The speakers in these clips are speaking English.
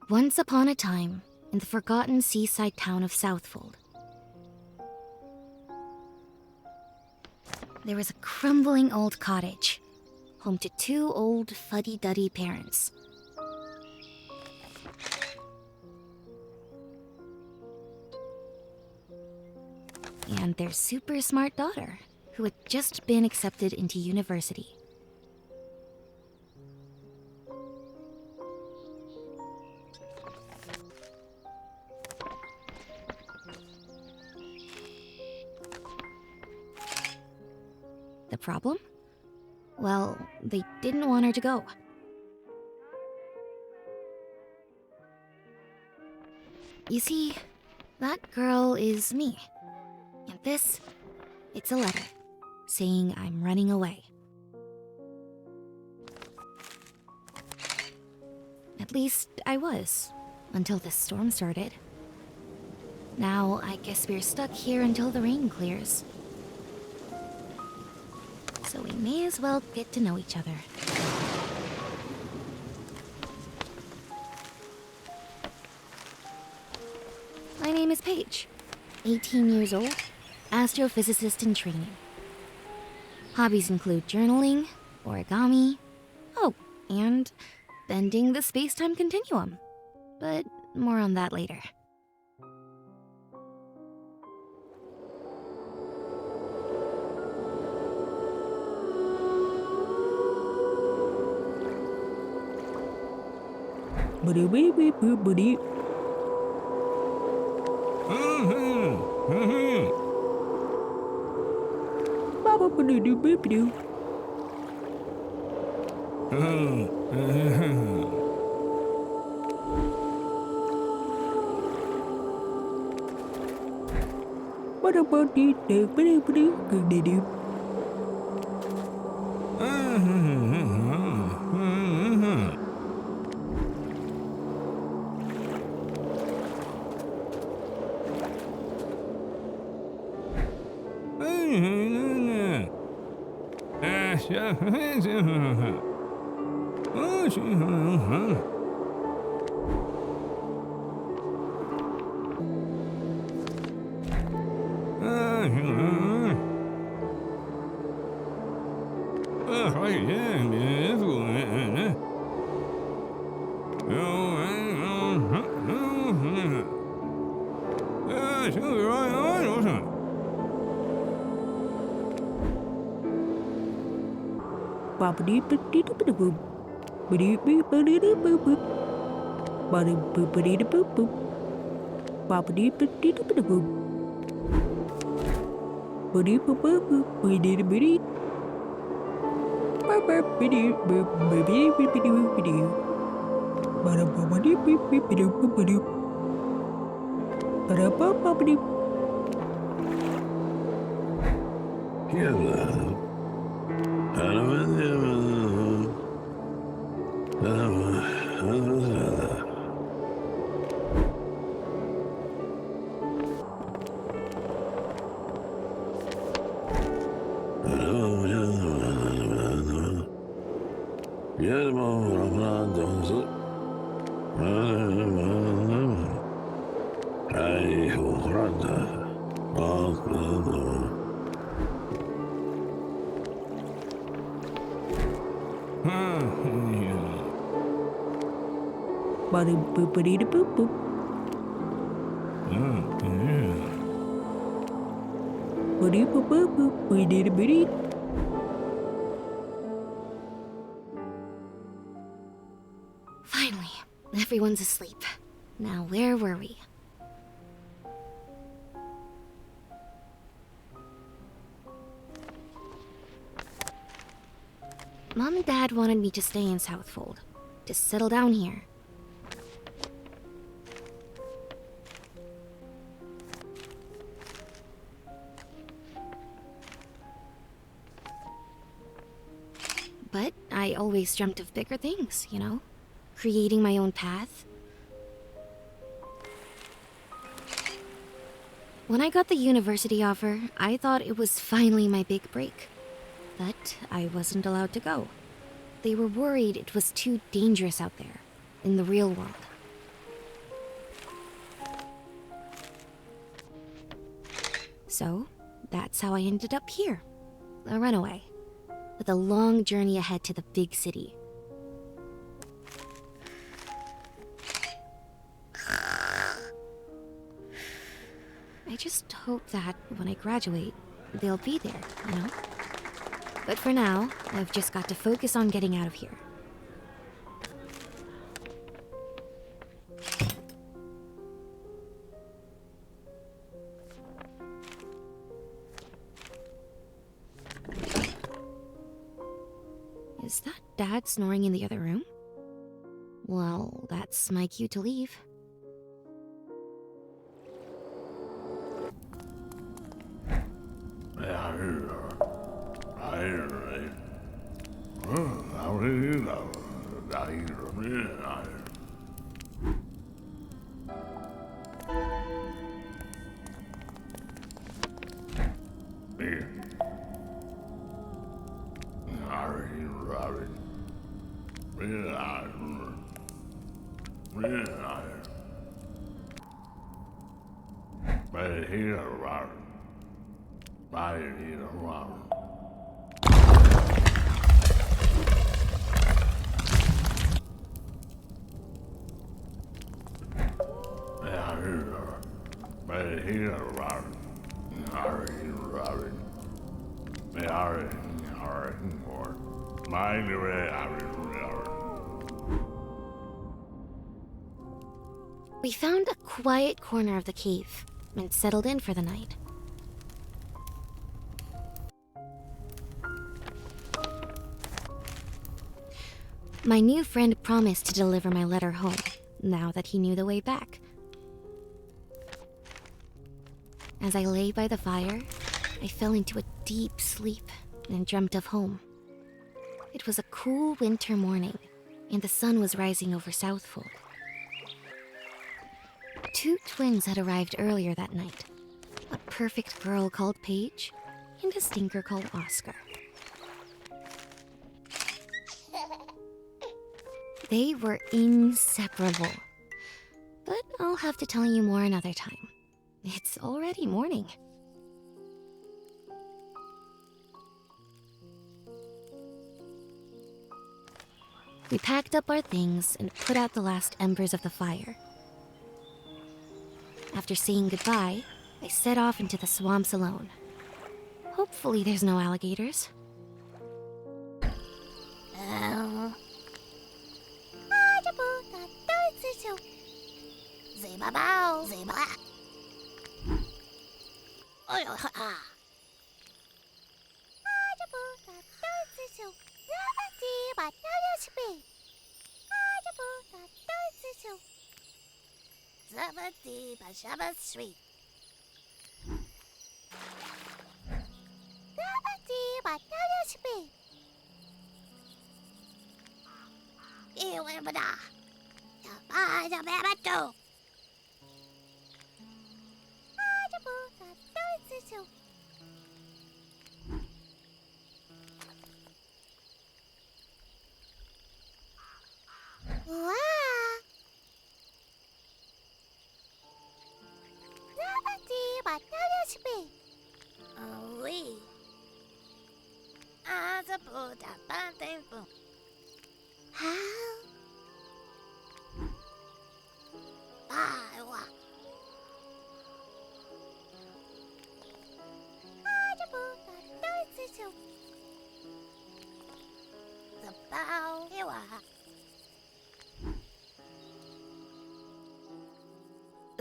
Once upon a time, in the forgotten seaside town of Southfold, there was a crumbling old cottage, home to two old fuddy-duddy parents. And their super smart daughter, who had just been accepted into university. The problem? Well, they didn't want her to go. You see, that girl is me. And this, it's a letter, saying I'm running away. At least I was, until this storm started. Now, I guess we're stuck here until the rain clears. So we may as well get to know each other. My name is Paige, 18 years old, astrophysicist in training. Hobbies include journaling, origami, and bending the space-time continuum. But more on that later. Finally, everyone's asleep. Now, where were we? Mom and Dad wanted me to stay in Southfold, to settle down here. But I always dreamt of bigger things, you know? Creating my own path. When I got the university offer, I thought it was finally my big break. But I wasn't allowed to go. They were worried it was too dangerous out there, in the real world. So, that's how I ended up here. A runaway. With a long journey ahead to the big city. I just hope that when I graduate, they'll be there, you know? But for now, I've just got to focus on getting out of here. Is that Dad snoring in the other room? Well, that's my cue to leave. We found a quiet corner of the cave and settled in for the night. My new friend promised to deliver my letter home, now that he knew the way back. As I lay by the fire, I fell into a deep sleep and dreamt of home. It was a cool winter morning, and the sun was rising over Southfold. 2 twins had arrived earlier that night. A perfect girl called Paige, and a stinker called Oscar. They were inseparable. But I'll have to tell you more another time. It's already morning. We packed up our things and put out the last embers of the fire. After saying goodbye, I set off into the swamps alone. Hopefully there's no alligators.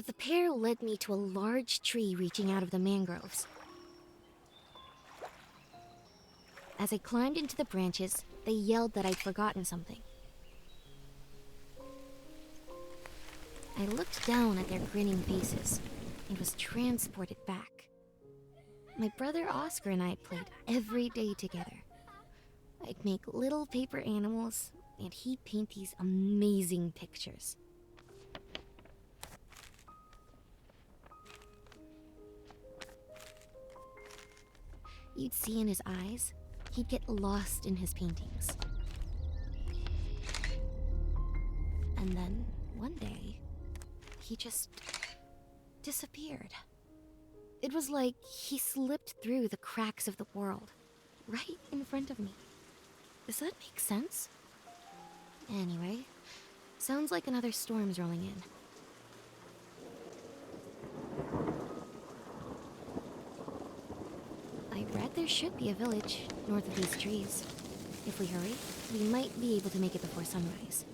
The pair led me to a large tree reaching out of the mangroves. As I climbed into the branches, they yelled that I'd forgotten something. I looked down at their grinning faces and was transported back. My brother Oscar and I played every day together. I'd make little paper animals, and he'd paint these amazing pictures. You'd see in his eyes, he'd get lost in his paintings. And then, one day, he just disappeared. It was like he slipped through the cracks of the world, right in front of me. Does that make sense? Anyway, sounds like another storm's rolling in. I read there should be a village north of these trees. If we hurry, we might be able to make it before sunrise.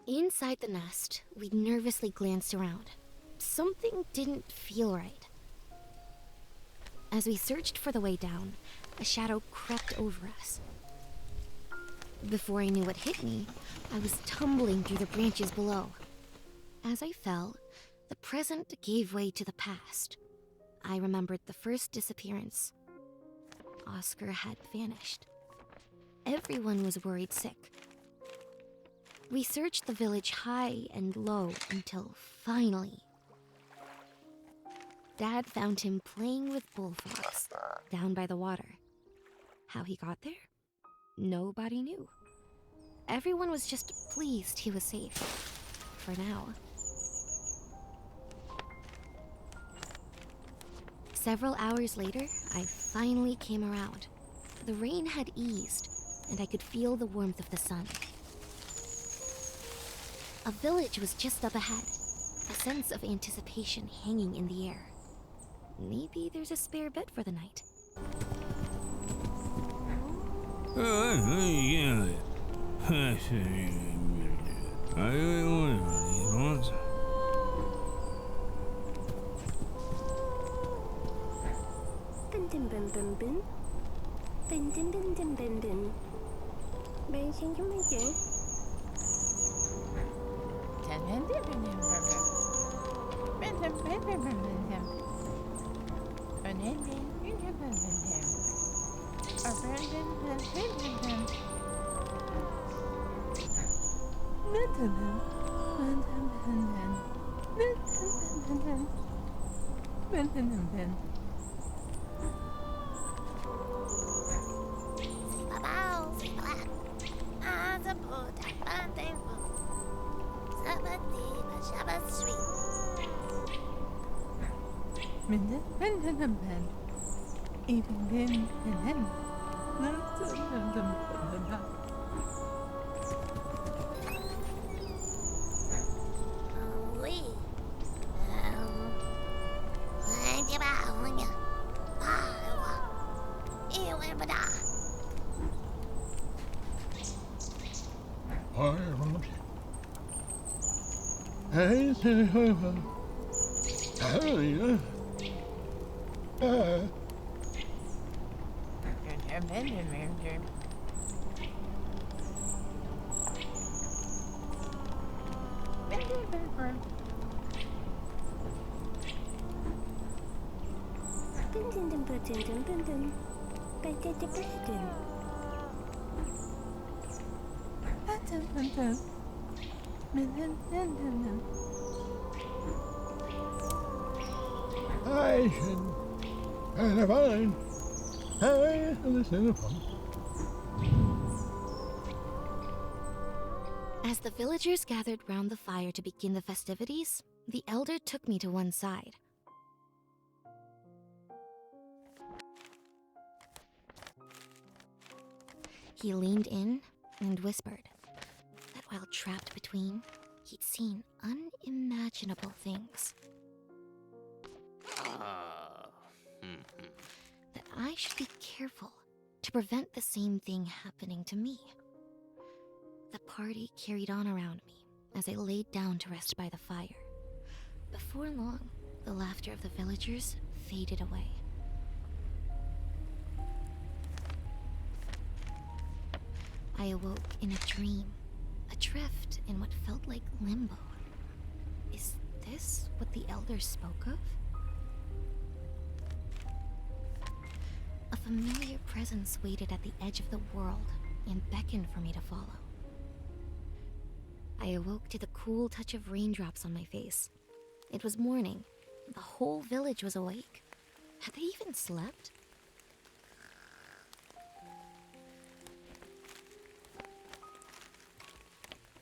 Inside the nest, we nervously glanced around. Something didn't feel right. As we searched for the way down, a shadow crept over us. Before I knew what hit me, I was tumbling through the branches below. As I fell, the present gave way to the past. I remembered the first disappearance. Oscar had vanished. Everyone was worried sick. We searched the village high and low until finally, Dad found him playing with bullfrogs down by the water. How he got there? Nobody knew. Everyone was just pleased he was safe. For now. Several hours later, I finally came around. The rain had eased, and I could feel the warmth of the sun. A village was just up ahead, a sense of anticipation hanging in the air. Maybe there's a spare bed for the night. As the villagers gathered round the fire to begin the festivities, the elder took me to one side. He leaned in and whispered that while trapped between, he'd seen unimaginable things. That I should be careful to prevent the same thing happening to me. The party carried on around me as I laid down to rest by the fire. Before long, the laughter of the villagers faded away. I awoke in a dream, adrift in what felt like limbo. Is this what the elders spoke of? A familiar presence waited at the edge of the world and beckoned for me to follow. I awoke to the cool touch of raindrops on my face. It was morning. The whole village was awake. Had they even slept?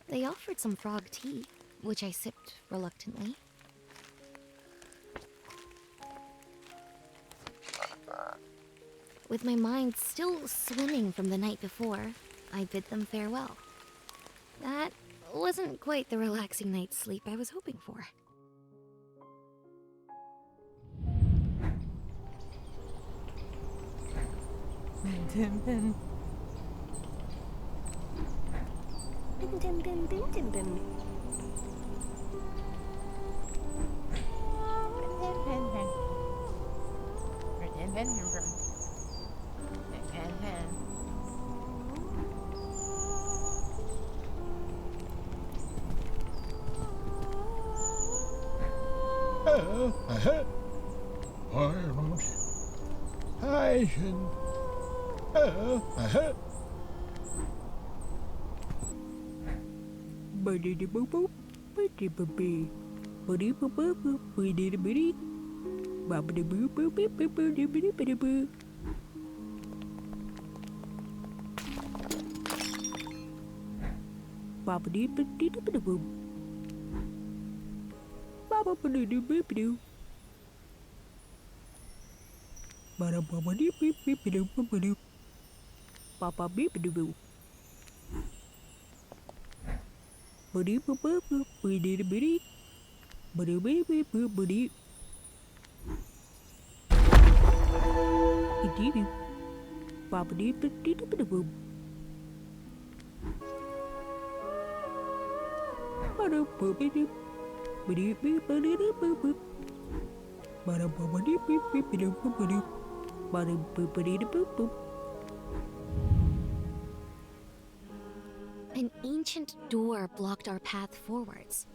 They offered some frog tea, which I sipped reluctantly. With my mind still swimming from the night before, I bid them farewell. That wasn't quite the relaxing night's sleep I was hoping for. An ancient door blocked our path forwards.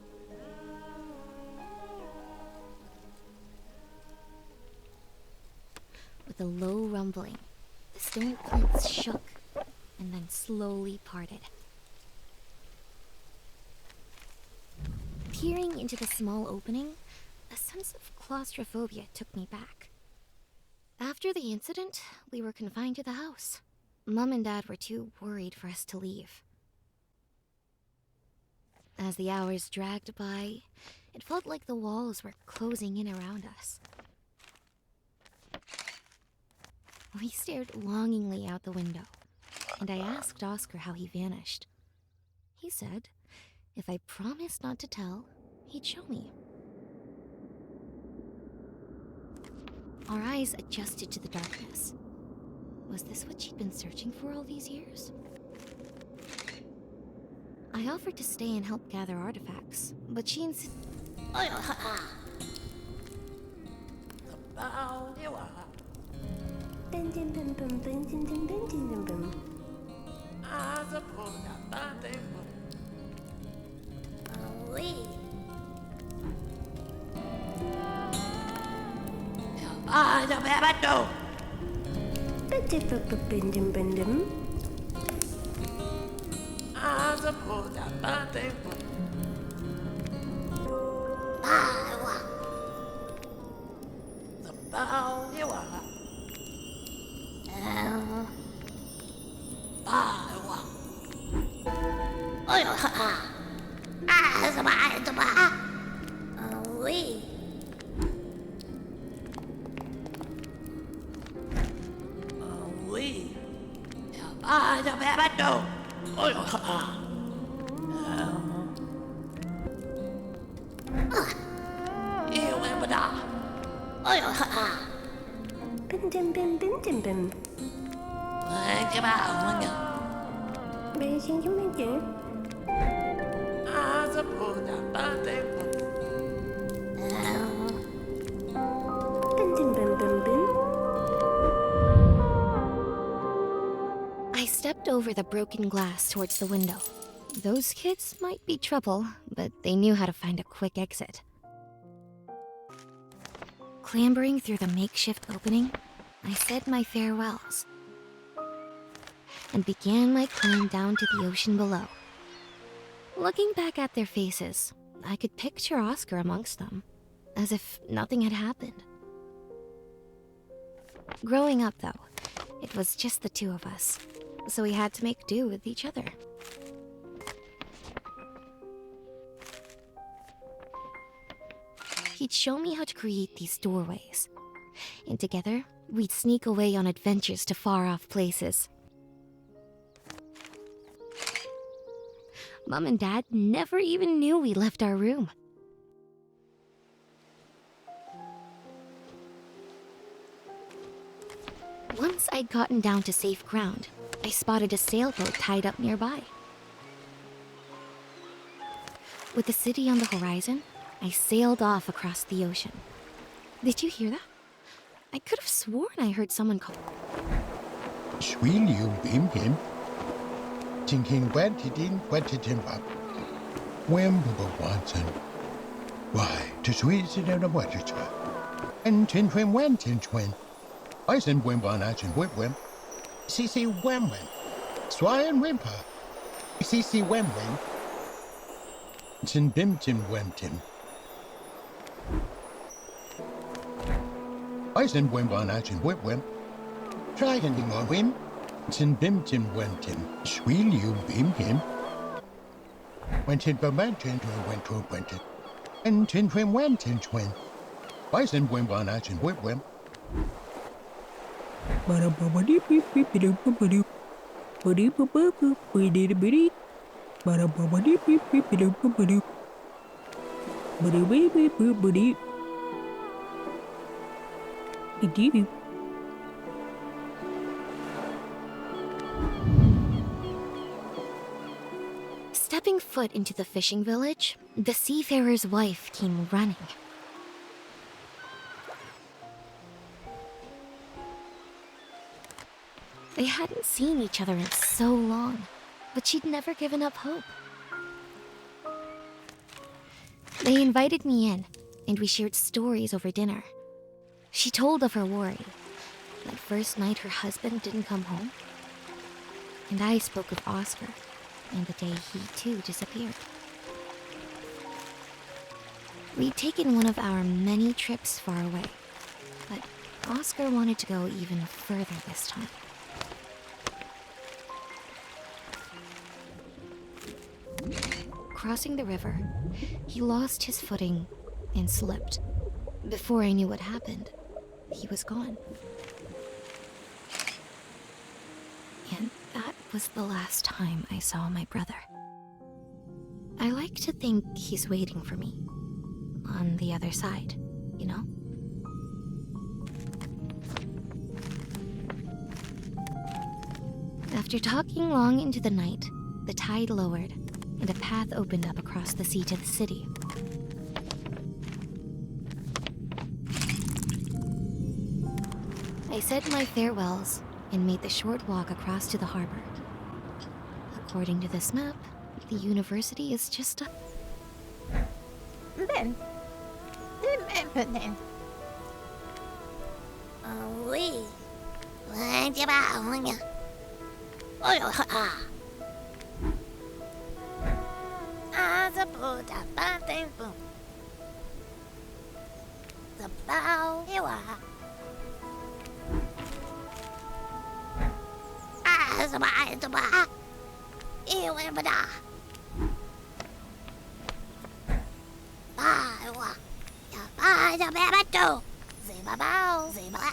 With a low rumbling, the stone plinths shook and then slowly parted. Peering into the small opening, a sense of claustrophobia took me back. After the incident, we were confined to the house. Mom and Dad were too worried for us to leave. As the hours dragged by, it felt like the walls were closing in around us. We stared longingly out the window, and I asked Oscar how he vanished. He said, if I promised not to tell, he'd show me. Our eyes adjusted to the darkness. Was this what she'd been searching for all these years? I offered to stay and help gather artifacts, but she insisted. bé bắt đầu. Ôi yêu em đã. Ôi Bim. cái bà ông nhỉ. Bé xin chúng lên chứ. Sắp buồn đã ba tên. Bim. I stepped over the broken glass towards the window. Those kids might be trouble, but they knew how to find a quick exit. Clambering through the makeshift opening, I said my farewells and began my climb down to the ocean below. Looking back at their faces, I could picture Oscar amongst them, as if nothing had happened. Growing up, though, it was just the two of us, so we had to make do with each other. He'd show me how to create these doorways, and together, we'd sneak away on adventures to far-off places. Mom and Dad never even knew we left our room. Once I'd gotten down to safe ground, I spotted a sailboat tied up nearby. With the city on the horizon, I sailed off across the ocean. Did you hear that? I could have sworn I heard someone call. Sweet you bim him. Thinking wetted him up. When Watson. Why, to sweet it out of water to and twin went in twin. I sent wim one out and whim. CC wem. Swy and whimper. CC wem. Tin bim tim wem tim. I sent wim one out and whim. Try anything on whim. Tin bim tim went him. Sweet you bim him. Went in the mountain to went it. And tin twin went in twin. I sent wim one out and whim. Stepping foot into the fishing village, the seafarer's wife came running. They hadn't seen each other in so long, but she'd never given up hope. They invited me in, and we shared stories over dinner. She told of her worry, that first night her husband didn't come home. And I spoke of Oscar, and the day he too disappeared. We'd taken one of our many trips far away, but Oscar wanted to go even further this time. Crossing the river, he lost his footing and slipped. Before I knew what happened, he was gone. And that was the last time I saw my brother. I like to think he's waiting for me. On the other side, you know? After talking long into the night, the tide lowered, and a path opened up across the sea to the city. I said my farewells and made the short walk across to the harbor. According to this map, the university is just a... Then. Oui. Lên cái bà ông nhỉ. Ôi sắp buồn đã ba tên. Sắp bao yêu Sao bà yêu em đã. Ba yêu ba cho bé bắt đầu. Gì bà bao, gì bà.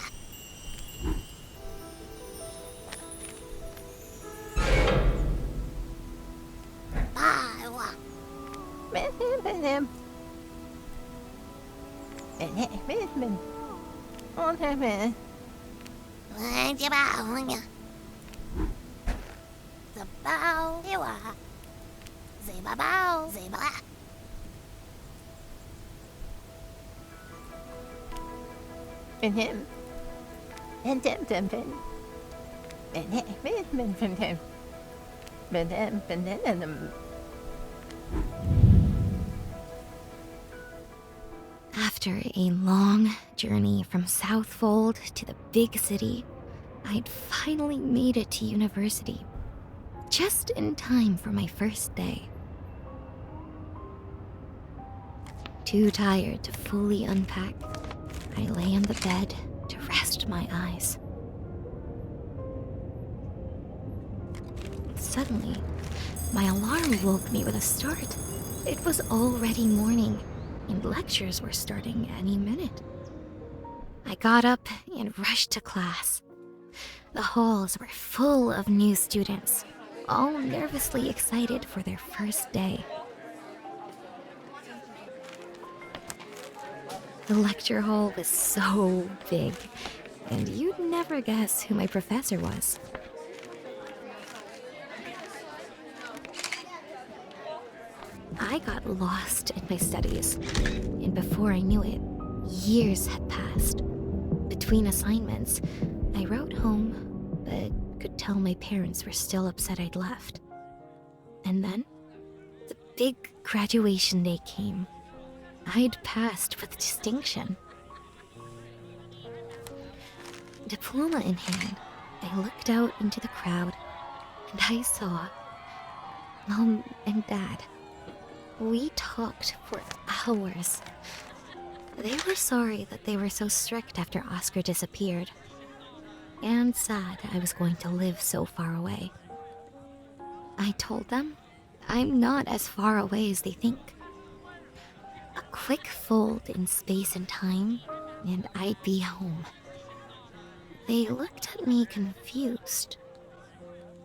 Lên cho bà nha. Giờ bao yêu à. Dì bà bao, dì bà. After a long journey from Southfold to the big city, I'd finally made it to university, just in time for my first day. Too tired to fully unpack, I lay on the bed to rest my eyes. Suddenly, my alarm woke me with a start. It was already morning, and lectures were starting any minute. I got up and rushed to class. The halls were full of new students, all nervously excited for their first day. The lecture hall was so big, and you'd never guess who my professor was. I got lost in my studies, and before I knew it, years had passed. Between assignments, I wrote home, but could tell my parents were still upset I'd left. And then, the big graduation day came. I'd passed with distinction. Diploma in hand, I looked out into the crowd, and I saw Mom and Dad. We talked for hours. They were sorry that they were so strict after Oscar disappeared, and sad I was going to live so far away. I told them I'm not as far away as they think. A quick fold in space and time, and I'd be home. They looked at me confused.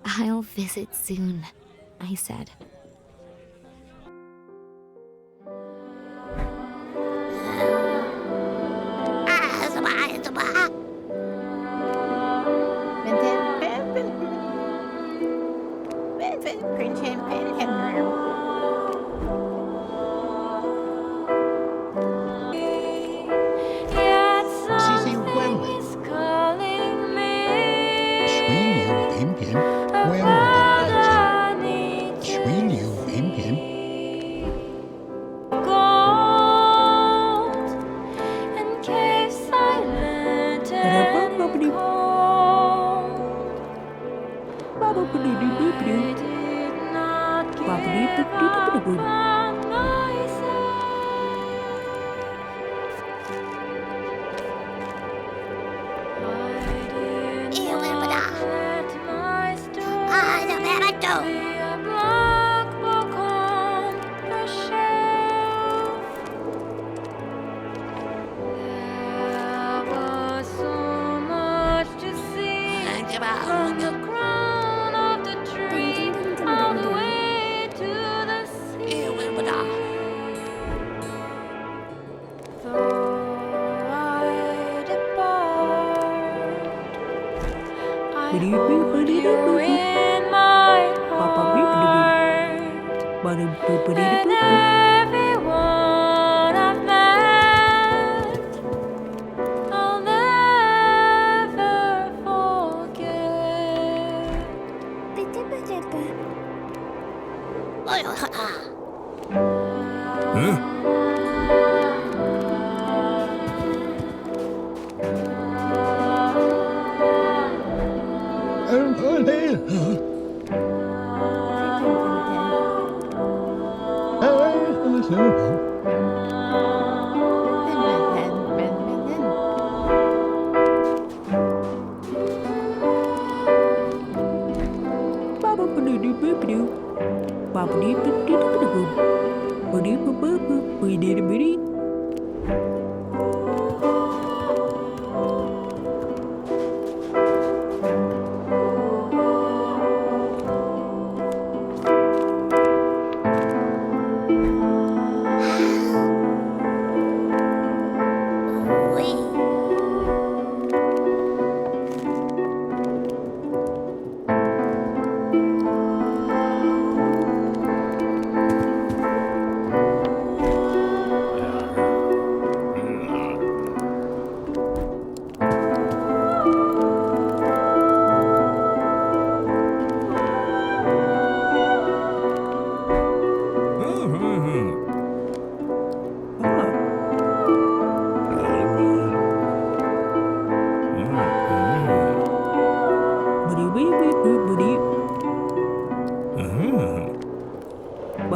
"I'll visit soon," I said.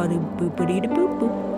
boop boop boop.